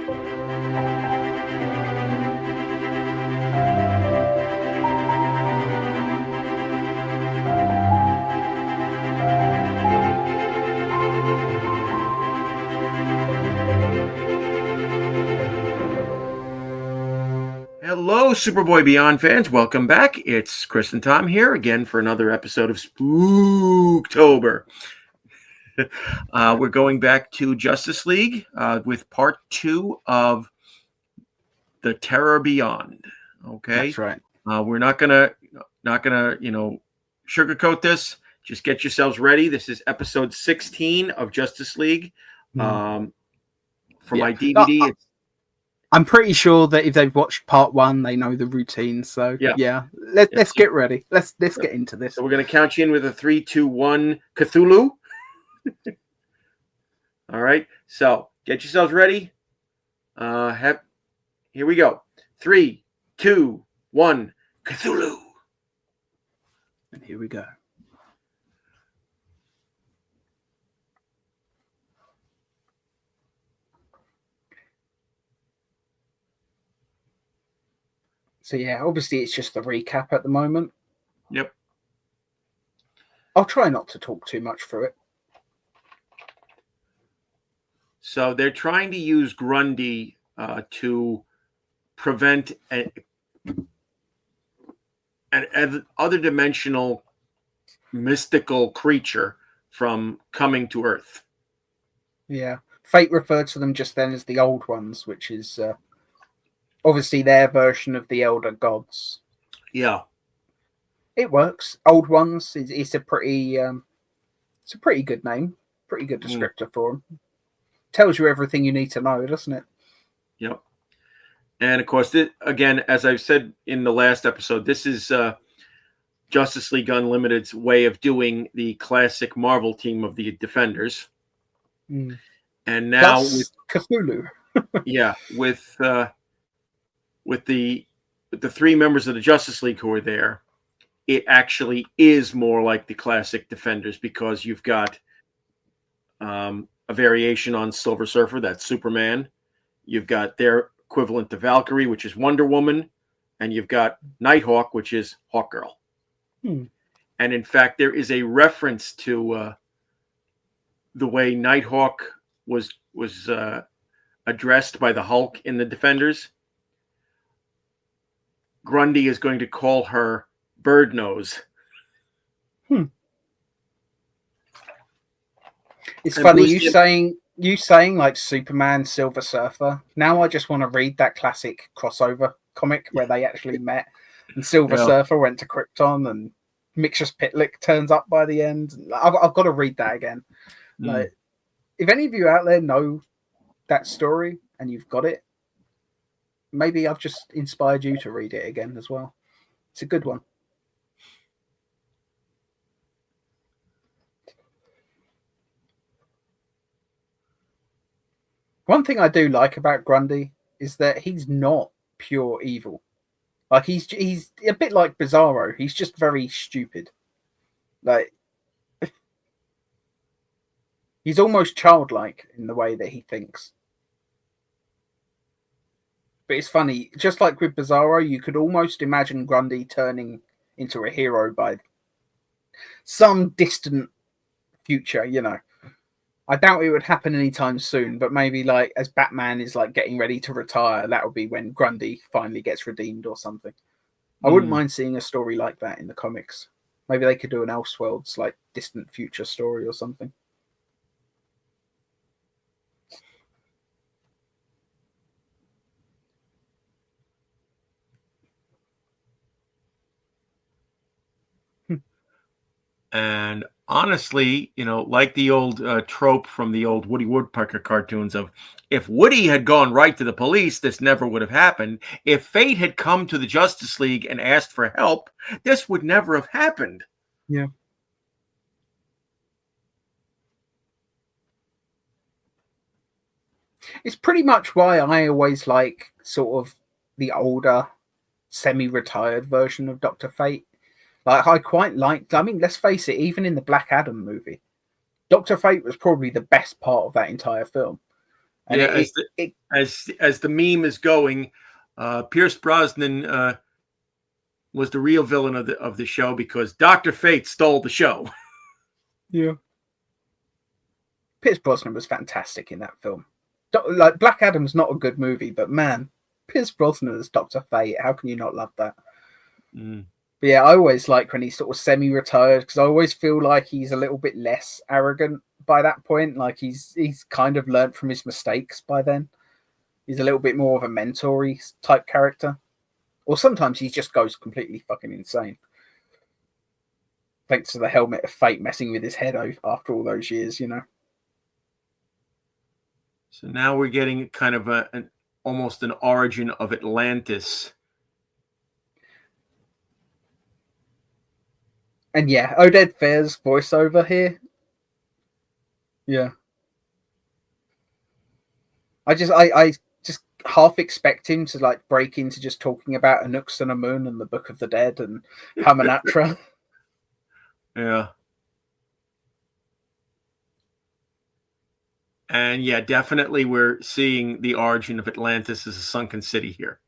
Hello, Superboy Beyond fans. Welcome back. It's Chris and Tom here again for another episode of Spooktober. We're going back to Justice League with part 2 of The Terror Beyond. Okay, that's right. We're not gonna sugarcoat this. Just get yourselves ready. This is episode 16 of Justice League. My DVD. I'm pretty sure that if they've watched part 1, they know the routine. So let's get ready. Let's get into this. So we're gonna count you in with a 3, 2, 1, Cthulhu. All right. So get yourselves ready. Here we go. 3, 2, 1, Cthulhu. And here we go. So yeah, obviously it's just the recap at the moment. Yep. I'll try not to talk too much through it. So they're trying to use Grundy to prevent an other dimensional mystical creature from coming to Earth. Yeah. Fate referred to them just then as the Old Ones, which is obviously their version of the Elder Gods. Yeah. It works. Old Ones is a pretty good name. Pretty good descriptor for them. Tells you everything you need to know, doesn't it? Yep. And of course, again, as I've said in the last episode, this is Justice League Unlimited's way of doing the classic Marvel team of the Defenders. Mm. And now with Cthulhu. with the 3 members of the Justice League who are there, it actually is more like the classic Defenders because you've got a variation on Silver Surfer, that's Superman. You've got their equivalent to Valkyrie, which is Wonder Woman, and you've got Nighthawk, which is Hawkgirl. And in fact, there is a reference to the way Nighthawk was addressed by the Hulk in the Defenders. Grundy is going to call her Bird Nose. It's funny you saying like Superman, Silver Surfer. Now I just want to read that classic crossover comic where they actually met, and Silver Surfer went to Krypton, and Mixus Pitlick turns up by the end. I've got to read that again. Like, if any of you out there know that story and you've got it, maybe I've just inspired you to read it again as well. It's a good one. One thing I do like about Grundy is that he's not pure evil. Like he's a bit like Bizarro. He's just very stupid. Like he's almost childlike in the way that he thinks. But it's funny, just like with Bizarro, you could almost imagine Grundy turning into a hero by some distant future, you know. I doubt it would happen anytime soon, but maybe like as Batman is like getting ready to retire, that would be when Grundy finally gets redeemed or something. I wouldn't mind seeing a story like that in the comics. Maybe they could do an Elseworlds like distant future story or something. And honestly, you know, like the old trope from the old Woody Woodpecker cartoons of, if Woody had gone right to the police, this never would have happened. If Fate had come to the Justice League and asked for help, this would never have happened. Yeah. It's pretty much why I always like sort of the older, semi-retired version of Dr. Fate. Like, I quite liked, I mean, let's face it, even in the Black Adam movie, Dr. Fate was probably the best part of that entire film. And Yeah, as the meme is going, Pierce Brosnan was the real villain of the show because Dr. Fate stole the show. Yeah. Pierce Brosnan was fantastic in that film. Like, Black Adam's not a good movie, but man, Pierce Brosnan as Dr. Fate, how can you not love that? Mm. But yeah, I always like when he's sort of semi-retired, because I always feel like he's a little bit less arrogant by that point. Like he's kind of learnt from his mistakes by then. He's a little bit more of a mentor-y type character. Or sometimes he just goes completely fucking insane. Thanks to the helmet of fate messing with his head after all those years, you know. So now we're getting kind of almost an origin of Atlantis. And yeah, Oded Fehr's voiceover here. Yeah. I just half expect him to like break into just talking about Anux and Amun and the Book of the Dead and Hamanatra. Yeah. And yeah, definitely we're seeing the origin of Atlantis as a sunken city here.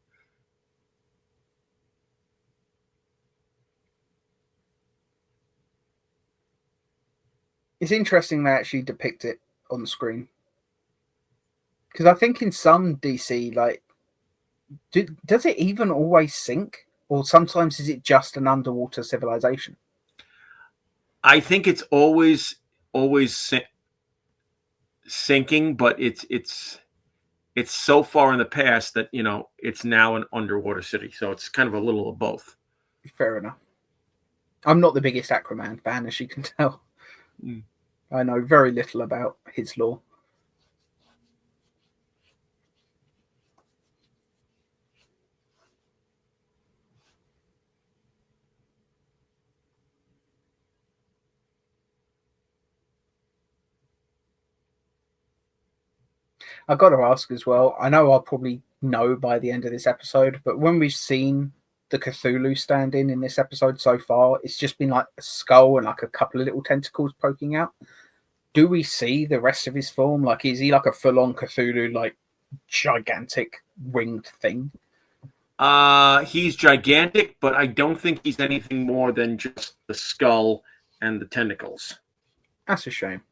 It's interesting they actually depict it on the screen. Because I think in some DC, like, does it even always sink? Or sometimes is it just an underwater civilization? I think it's always sinking, but it's so far in the past that, you know, it's now an underwater city. So it's kind of a little of both. Fair enough. I'm not the biggest Aquaman fan, as you can tell. Mm. I know very little about his lore. I've got to ask as well, I know I'll probably know by the end of this episode, but when we've seen the Cthulhu stand in this episode so far, it's just been like a skull and like a couple of little tentacles poking out. Do we see the rest of his form? Like, is he like a full-on Cthulhu, like gigantic winged thing? He's gigantic, but I don't think he's anything more than just the skull and the tentacles. That's a shame.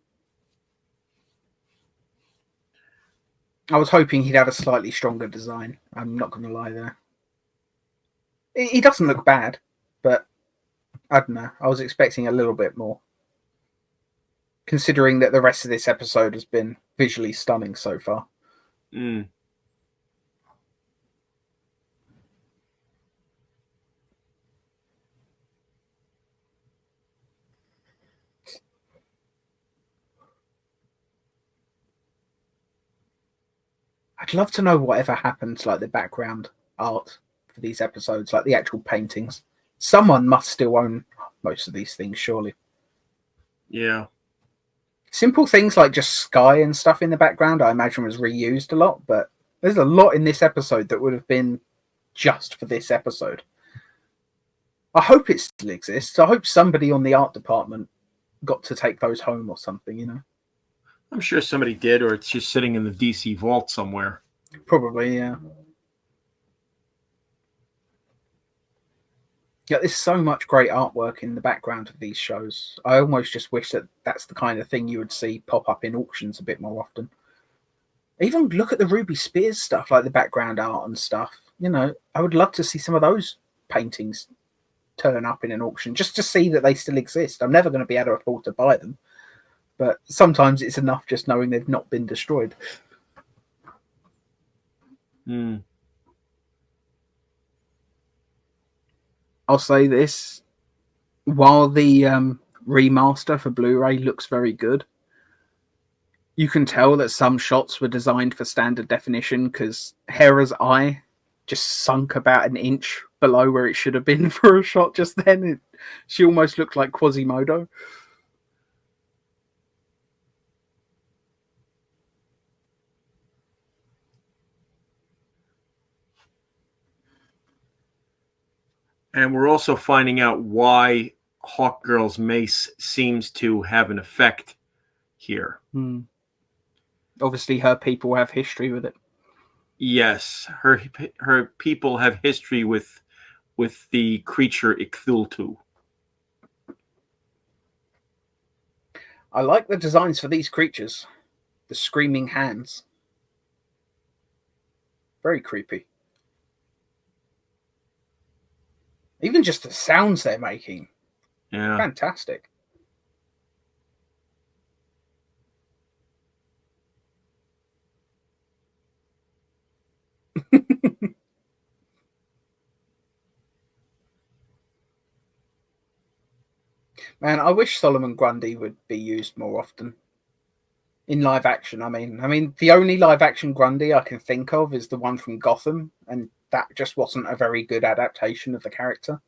I was hoping he'd have a slightly stronger design. I'm not going to lie there. He doesn't look bad, but I don't know. I was expecting a little bit more. Considering that the rest of this episode has been visually stunning so far. Mm. I'd love to know whatever happened to like the background art for these episodes, like the actual paintings. Someone must still own most of these things, surely. Yeah. Simple things like just sky and stuff in the background, I imagine was reused a lot, but there's a lot in this episode that would have been just for this episode. I hope it still exists. I hope somebody on the art department got to take those home or something, you know? I'm sure somebody did, or it's just sitting in the DC vault somewhere. Probably, yeah. Yeah, there's so much great artwork in the background of these shows. I almost just wish that that's the kind of thing you would see pop up in auctions a bit more often. Even look at the Ruby Spears stuff, like the background art and stuff. You know, I would love to see some of those paintings turn up in an auction just to see that they still exist. I'm never going to be able to afford to buy them, but sometimes it's enough just knowing they've not been destroyed. Mm. I'll say this, while the remaster for Blu-ray looks very good, you can tell that some shots were designed for standard definition because Hera's eye just sunk about an inch below where it should have been for a shot just then. She almost looked like Quasimodo. And we're also finding out why Hawkgirl's mace seems to have an effect here. Hmm. Obviously, her people have history with it. Yes, her people have history with the creature Icthultu. I like the designs for these creatures. The screaming hands. Very creepy. Even just the sounds they're making. Yeah. Fantastic. Man, I wish Solomon Grundy would be used more often. In live action, I mean, the only live action Grundy I can think of is the one from Gotham, and that just wasn't a very good adaptation of the character.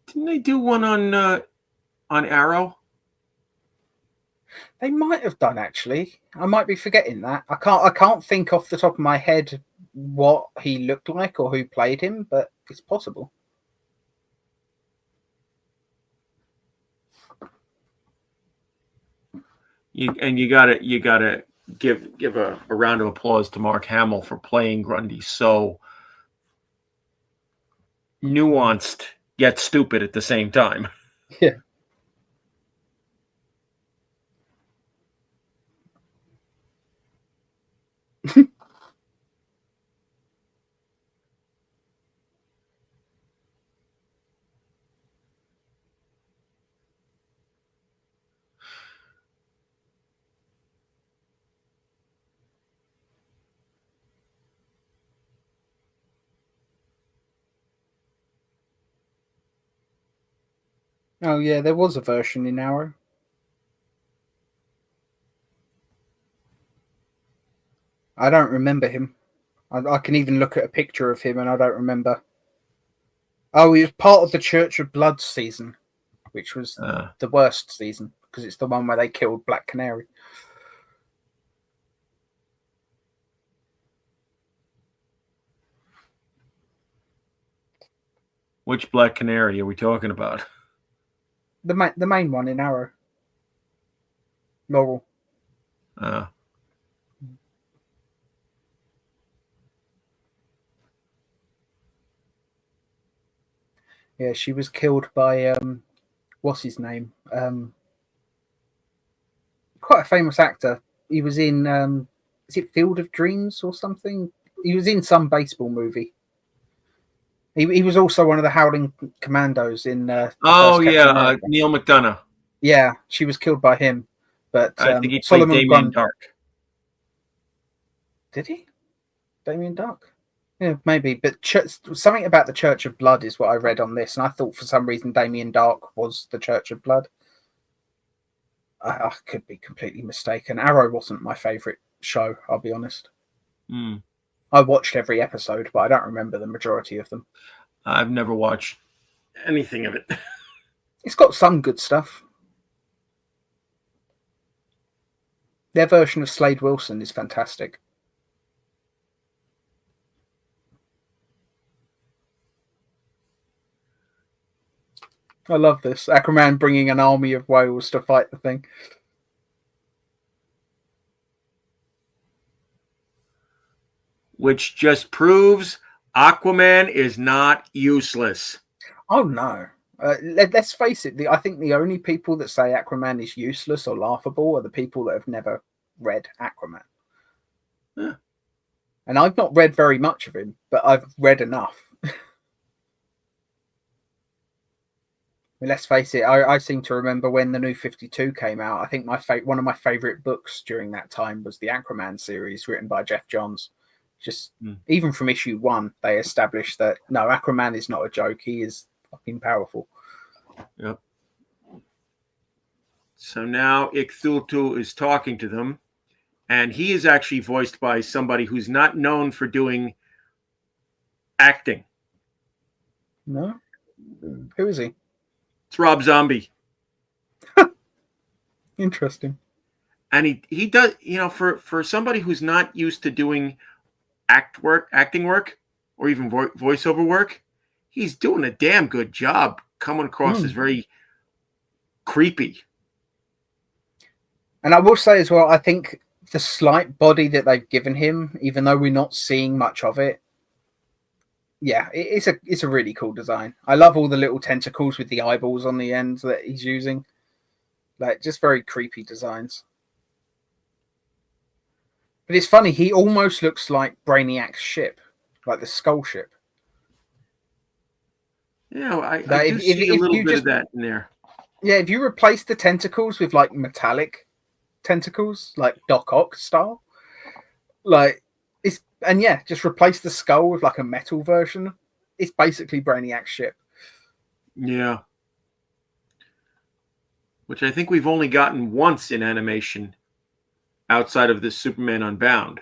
Didn't they do one on Arrow? They might have done, actually. I might be forgetting that. I can't think off the top of my head what he looked like or who played him, but it's possible. You gotta give a round of applause to Mark Hamill for playing Grundy so nuanced yet stupid at the same time. Yeah. Oh yeah, there was a version in Arrow. I don't remember him. I can even look at a picture of him and I don't remember. Oh, he was part of the Church of Blood season, which was the worst season because it's the one where they killed Black Canary. Which Black Canary are we talking about? The main one in Arrow. Laurel. Yeah, she was killed by what's his name? Quite a famous actor. He was in is it Field of Dreams or something? He was in some baseball movie. He was also one of the Howling Commandos in Neil McDonough. Yeah, she was killed by him. But I think he played Solomon Damien Dark. Did he? Damien Dark? Yeah, maybe. But something about the Church of Blood is what I read on this, and I thought for some reason Damien Dark was the Church of Blood. I could be completely mistaken. Arrow wasn't my favourite show, I'll be honest. I watched every episode, but I don't remember the majority of them. I've never watched anything of it. It's got some good stuff. Their version of Slade Wilson is fantastic. I love this. Aquaman bringing an army of whales to fight the thing. Which just proves Aquaman is not useless. Oh, no. Let's face it. I think the only people that say Aquaman is useless or laughable are the people that have never read Aquaman. Yeah. And I've not read very much of him, but I've read enough. Let's face it, I seem to remember when the New 52 came out. I think one of my favourite books during that time was the Aquaman series written by Jeff Johns. Even from issue 1, they established that, no, Aquaman is not a joke. He is fucking powerful. Yep. So now Icthultu is talking to them, and he is actually voiced by somebody who's not known for doing acting. No? Who is he? It's Rob Zombie. Interesting. And he does, for somebody who's not used to doing acting work, or even voiceover work, he's doing a damn good job coming across as very creepy. And I will say as well, I think the slight body that they've given him, even though we're not seeing much of it. Yeah, it's a really cool design. I love all the little tentacles with the eyeballs on the end that he's using. Like, just very creepy designs. But it's funny, he almost looks like Brainiac's ship, like the Skull ship. Yeah, I do see a little bit of that in there. Yeah, if you replace the tentacles with like metallic tentacles, like Doc Ock style, like just replace the skull with like a metal version. It's basically Brainiac's ship. Yeah. Which I think we've only gotten once in animation outside of this Superman Unbound.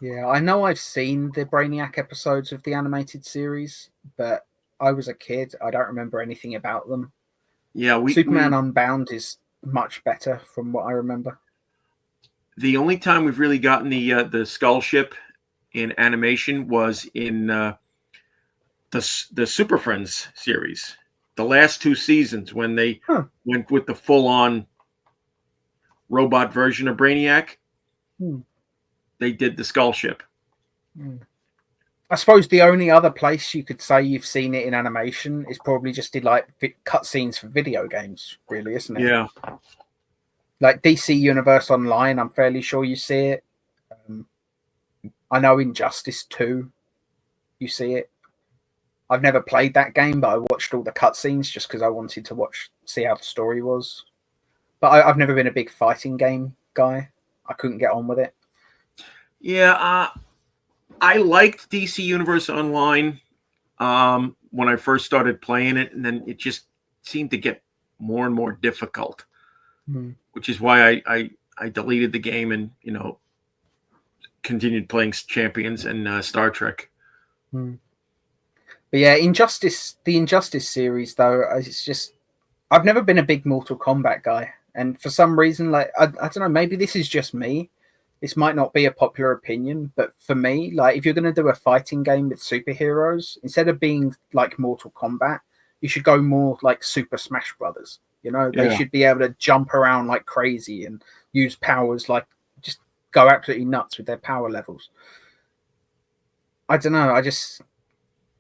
Yeah, I know I've seen the Brainiac episodes of the animated series, but I was a kid. I don't remember anything about them. Yeah, Superman Unbound is much better from what I remember. The only time we've really gotten the Skull ship in animation was in the Super Friends series. The last 2 seasons when they went with the full-on robot version of Brainiac, they did the Skull ship. I suppose the only other place you could say you've seen it in animation is probably just in like cutscenes for video games, really, isn't it? Yeah. Like DC Universe Online, I'm fairly sure you see it. I know Injustice 2, you see it. I've never played that game, but I watched all the cutscenes just because I wanted to see how the story was. But I've never been a big fighting game guy. I couldn't get on with it. Yeah, I liked DC Universe Online when I first started playing it, and then it just seemed to get more and more difficult, which is why I deleted the game and continued playing Champions and Star Trek. But yeah, the Injustice series though, it's just I've never been a big Mortal Kombat guy, and for some reason, like I don't know, maybe this is just me. This might not be a popular opinion, but for me, like if you're going to do a fighting game with superheroes, instead of being like Mortal Kombat, you should go more like Super Smash Brothers. They should be able to jump around like crazy and use powers like just go absolutely nuts with their power levels. I don't know.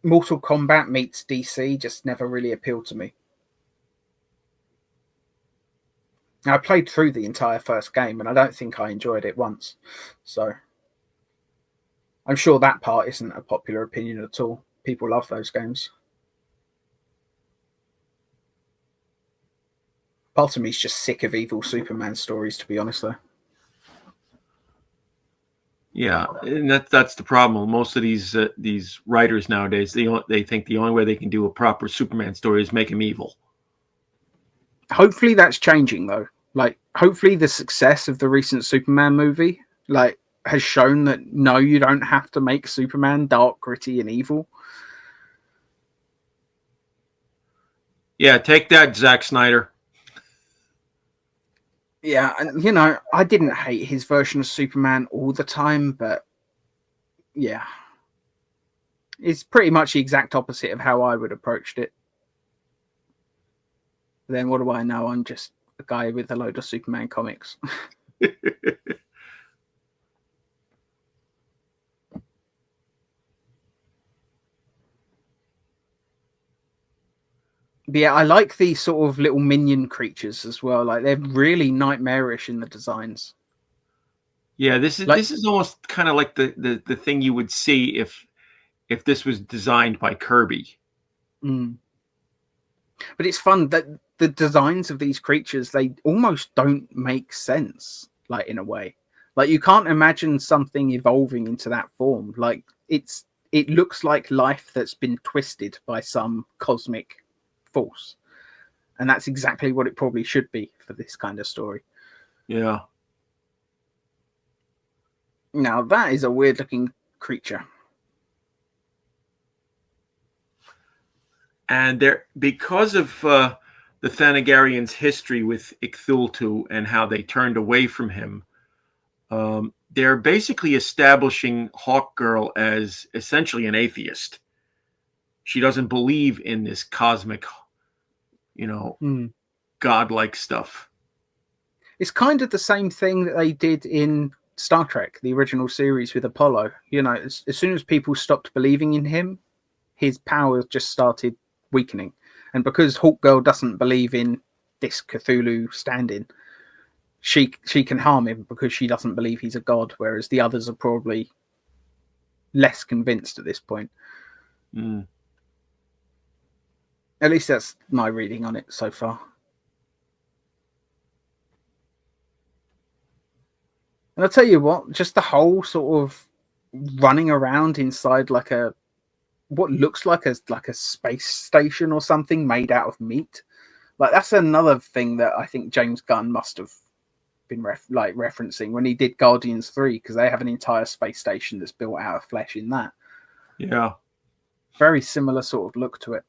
Mortal Kombat meets DC just never really appealed to me. I played through the entire first game and I don't think I enjoyed it once. So I'm sure that part isn't a popular opinion at all. People love those games. Part of me is just sick of evil Superman stories, to be honest, though. Yeah, and that's the problem. Most of these writers nowadays, they think the only way they can do a proper Superman story is make him evil. Hopefully that's changing, though. Like, hopefully the success of the recent Superman movie, like, has shown that no, you don't have to make Superman dark, gritty, and evil. Yeah, take that, Zack Snyder. Yeah, and I didn't hate his version of Superman all the time, but yeah, it's pretty much the exact opposite of how I would approached it. Then what do I know? I'm just a guy with a load of Superman comics. But yeah, I like these sort of little minion creatures as well. Like they're really nightmarish in the designs. Yeah, this is almost kind of like the thing you would see if this was designed by Kirby. But it's fun that the designs of these creatures, they almost don't make sense, like in a way. Like you can't imagine something evolving into that form. Like it looks like life that's been twisted by some cosmic force. And that's exactly what it probably should be for this kind of story. Yeah. Now that is a weird looking creature. And because of the Thanagarians' history with Icthultu and how they turned away from him, they're basically establishing Hawkgirl as essentially an atheist. She doesn't believe in this cosmic, godlike stuff. It's kind of the same thing that they did in Star Trek, the original series with Apollo. You know, as soon as people stopped believing in him, his powers just started weakening. And because Hawk Girl doesn't believe in this Cthulhu stand-in, she can harm him because she doesn't believe he's a god, whereas the others are probably less convinced at this point. Mm. At least that's my reading on it so far. And I'll tell you what, just the whole sort of running around inside like a what looks like a space station or something made out of meat. Like that's another thing that I think James Gunn must have been referencing when he did Guardians 3, because they have an entire space station that's built out of flesh in that. Yeah. Very similar sort of look to it.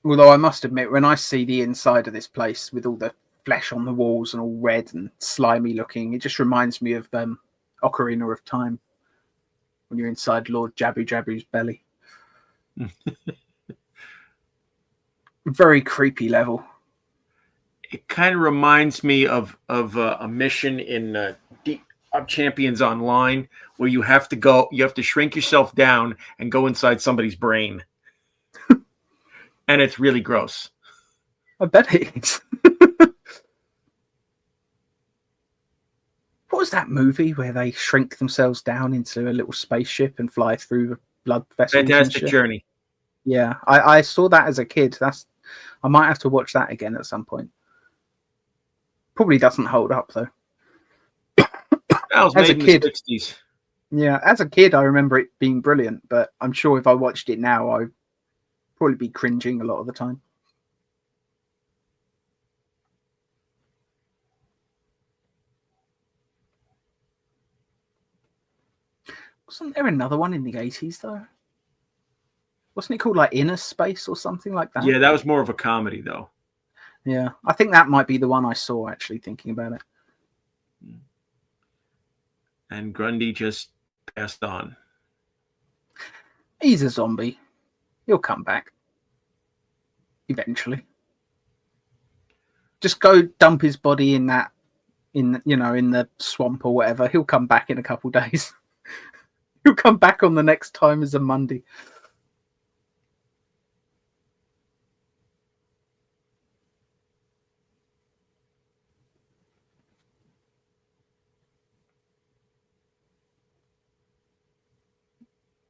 Although I must admit, when I see the inside of this place with all the flesh on the walls and all red and slimy looking, it just reminds me of Ocarina of Time, when you're inside Lord Jabu Jabu's belly. Very creepy level. It kind of reminds me of a mission in Champions Online, where you have to shrink yourself down and go inside somebody's brain. And it's really gross. I bet it is. What was that movie where they shrink themselves down into a little spaceship and fly through the blood vessels? Fantastic Journey. Yeah, I saw that as a kid. I might have to watch that again at some point. Probably doesn't hold up though. That was made in the 60s. Yeah, as a kid I remember it being brilliant, but I'm sure if I watched it now I'd probably be cringing a lot of the time. Wasn't there another one in the 80s though? Wasn't it called like Inner Space or something like that? Yeah, that was more of a comedy though. Yeah, I think that might be the one I saw, actually, thinking about it. And Grundy just passed on. He's a zombie. He'll come back. Eventually. Just go dump his body in the swamp or whatever. He'll come back in a couple of days. He'll come back on the next time as a Monday.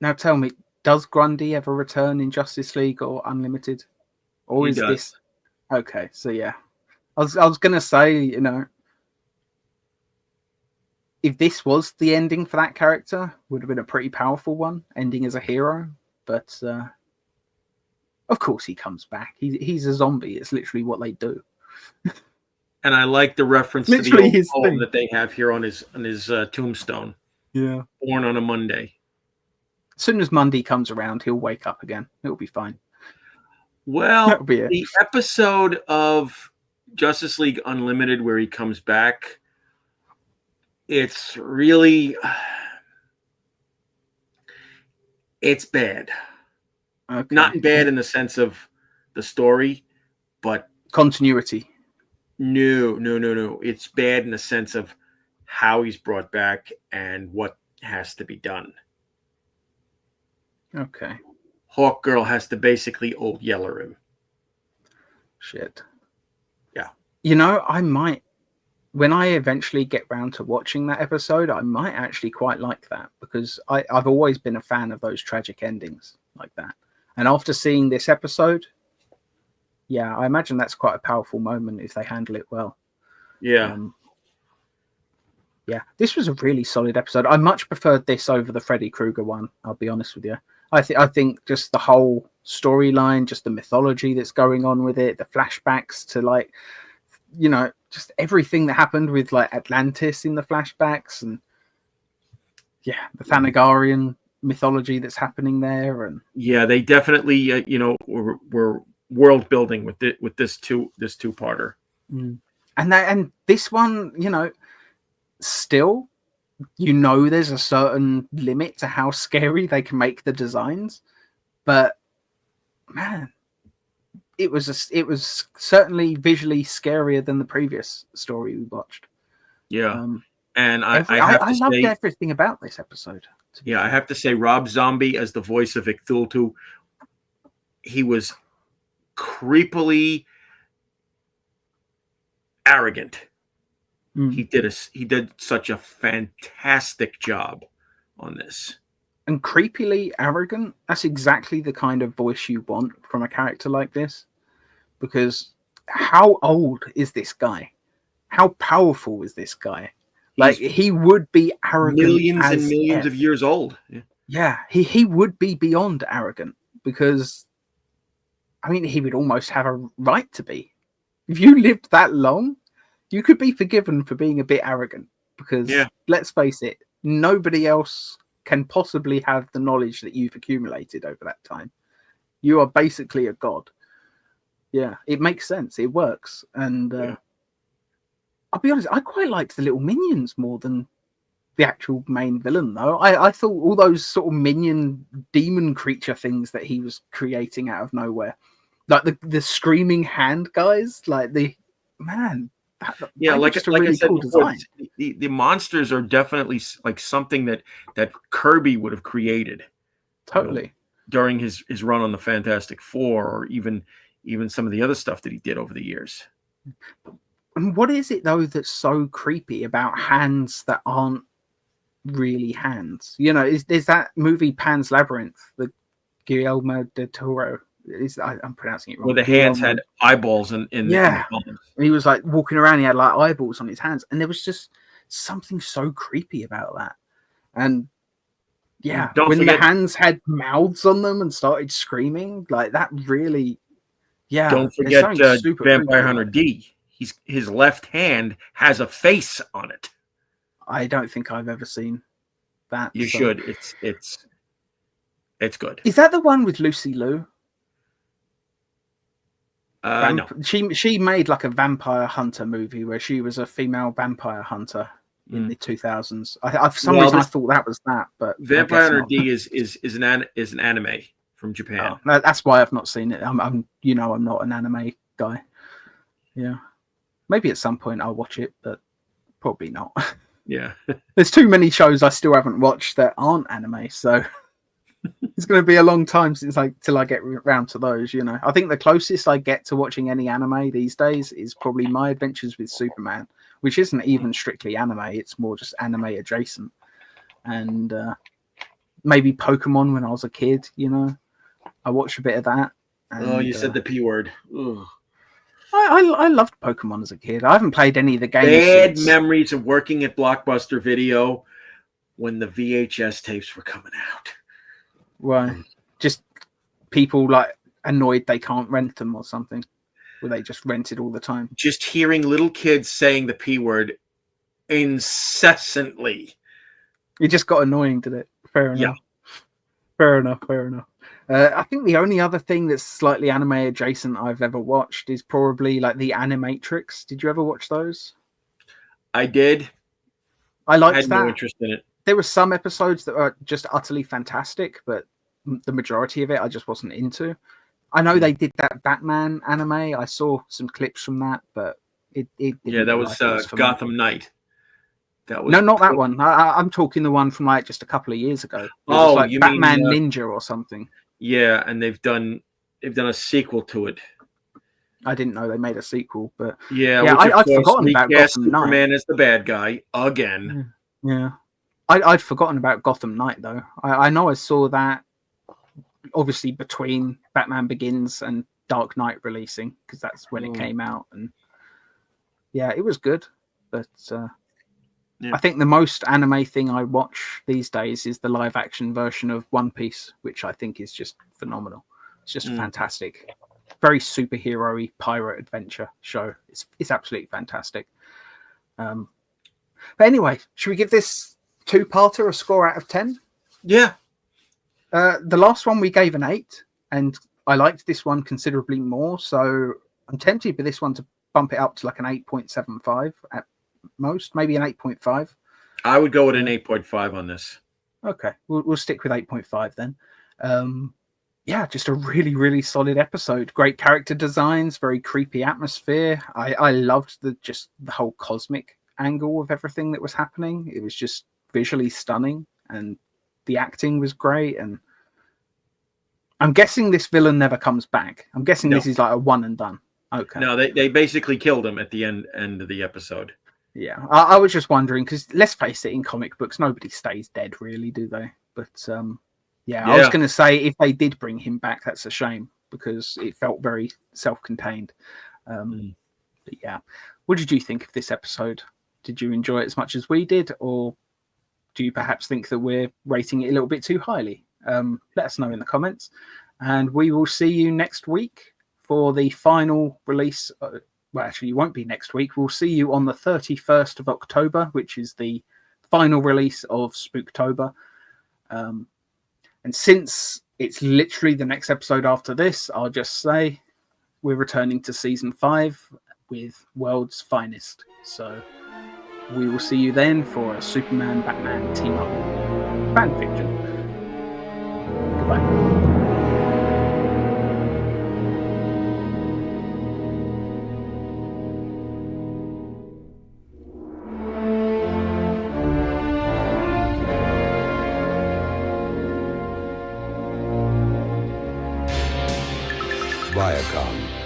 Now tell me, does Grundy ever return in Justice League or Unlimited? Or is this... Okay, so yeah. I was going to say, you know, if this was the ending for that character, would have been a pretty powerful one, ending as a hero. But, of course he comes back. He's a zombie. It's literally what they do. And I like the reference to the old poem that they have here on his tombstone. Yeah. Born on a Monday. As soon as Monday comes around, he'll wake up again. It'll be fine. Well, the episode of Justice League Unlimited where he comes back, it's really... It's bad. Okay. Not bad in the sense of the story, but... Continuity. No. It's bad in the sense of how he's brought back and what has to be done. Okay. Hawk Girl has to basically old yeller him. Shit. Yeah. You know, I might, when I eventually get round to watching that episode, I might actually quite like that, because I've always been a fan of those tragic endings like that. And after seeing this episode, yeah, I imagine that's quite a powerful moment if they handle it well. Yeah. Yeah, this was a really solid episode. I much preferred this over the Freddy Krueger one, I'll be honest with you. I think just the whole storyline, just the mythology that's going on with it, the flashbacks to, like, you know, just everything that happened with, like, Atlantis in the flashbacks, and yeah, the Thanagarian mythology that's happening there, and yeah, they definitely you know, were world building with this two-parter. And this one, you know, still, you know, there's a certain limit to how scary they can make the designs, but man, it was certainly visually scarier than the previous story we watched. Yeah. And I loved everything about this episode. Yeah, I have to say, Rob Zombie as the voice of Cthulhu, he was creepily arrogant. He did such a fantastic job on this. And creepily arrogant, that's exactly the kind of voice you want from a character like this. Because how old is this guy? How powerful is this guy? Like, he would be arrogant. Millions and millions of years old. Yeah, he would be beyond arrogant because, I mean, he would almost have a right to be. If you lived that long, you could be forgiven for being a bit arrogant because, let's face it, nobody else can possibly have the knowledge that you've accumulated over that time. You are basically a god. Yeah, it makes sense. It works. And I'll be honest, I quite liked the little minions more than the actual main villain, though. I thought all those sort of minion demon creature things that he was creating out of nowhere, like the screaming hand guys, like like I said cool before, the monsters are definitely like something that Kirby would have created. Totally. During his run on the Fantastic Four, or even some of the other stuff that he did over the years. And what is it, though, that's so creepy about hands that aren't really hands? You know, is that movie Pan's Labyrinth, the Guillermo del Toro? I'm pronouncing it wrong. Where the hands had eyeballs in the palms. He was like walking around, he had like eyeballs on his hands. And there was just something so creepy about that. And when the hands had mouths on them and started screaming, like that really... Yeah. Don't forget Vampire Hunter D. His left hand has a face on it. I don't think I've ever seen that. You should. It's good. Is that the one with Lucy Liu? No. She made like a vampire hunter movie where she was a female vampire hunter in the 2000s. For some reason I thought that was that, but Vampire Hunter D is an anime from Japan. Oh, that's why I've not seen it. I'm not an anime guy. Yeah. Maybe at some point I'll watch it, but probably not. Yeah. There's too many shows I still haven't watched that aren't anime, so it's going to be a long time till I get around to those, you know. I think the closest I get to watching any anime these days is probably My Adventures with Superman, which isn't even strictly anime. It's more just anime adjacent. And maybe Pokemon when I was a kid, you know. I watched a bit of that. And, you said the P word. Ugh. I loved Pokemon as a kid. I haven't played any of the games. Bad memories of working at Blockbuster Video when the VHS tapes were coming out. Why? Just people like annoyed they can't rent them or something. Were they just rented all the time? Just hearing little kids saying the P word incessantly. It just got annoying, did it? Fair enough. Yeah. Fair enough. I think the only other thing that's slightly anime adjacent I've ever watched is probably like the Animatrix. Did you ever watch those? I did. I liked that. No interest in it. There were some episodes that were just utterly fantastic, but the majority of it I just wasn't into. I know they did that Batman anime. I saw some clips from that, but it that was Gotham Knight. No, not that one. I'm talking the one from like just a couple of years ago. You Batman mean Ninja or something? Yeah, and they've done a sequel to it. I didn't know they made a sequel, but I'd forgotten about Gotham Knight. Superman as the bad guy again. Yeah, I'd forgotten about Gotham Knight though. I know I saw that obviously between Batman Begins and Dark Knight releasing because that's when it came out, and it was good, but. I think the most anime thing I watch these days is the live action version of One Piece, which I think is just phenomenal. It's just fantastic. Very superhero-y pirate adventure show. It's absolutely fantastic. But anyway, should we give this two-parter a score out of 10? Yeah. The last one we gave an 8, and I liked this one considerably more, so I'm tempted for this one to bump it up to like an 8.75 at most, maybe an 8.5. I would go with an 8.5 on this. Okay, we'll stick with 8.5 then. yeah, just a really, really solid episode. Great character designs, very creepy atmosphere. I loved the whole cosmic angle of everything that was happening. It was just visually stunning, and the acting was great. And I'm guessing this villain never comes back. I'm guessing this is like a one and done. Okay. No, they basically killed him at the end of the episode. Yeah, I was just wondering because let's face it, in comic books, nobody stays dead, really, do they? But yeah, I was going to say if they did bring him back, that's a shame because it felt very self-contained. But yeah, what did you think of this episode? Did you enjoy it as much as we did, or do you perhaps think that we're rating it a little bit too highly? Let us know in the comments, and we will see you next week for the final release. Well, actually, it won't be next week. We'll see you on the 31st of October, which is the final release of Spooktober. And since it's literally the next episode after this, I'll just say we're returning to season 5 with World's Finest. So we will see you then for a Superman-Batman team-up fan fiction. Goodbye. Viacom.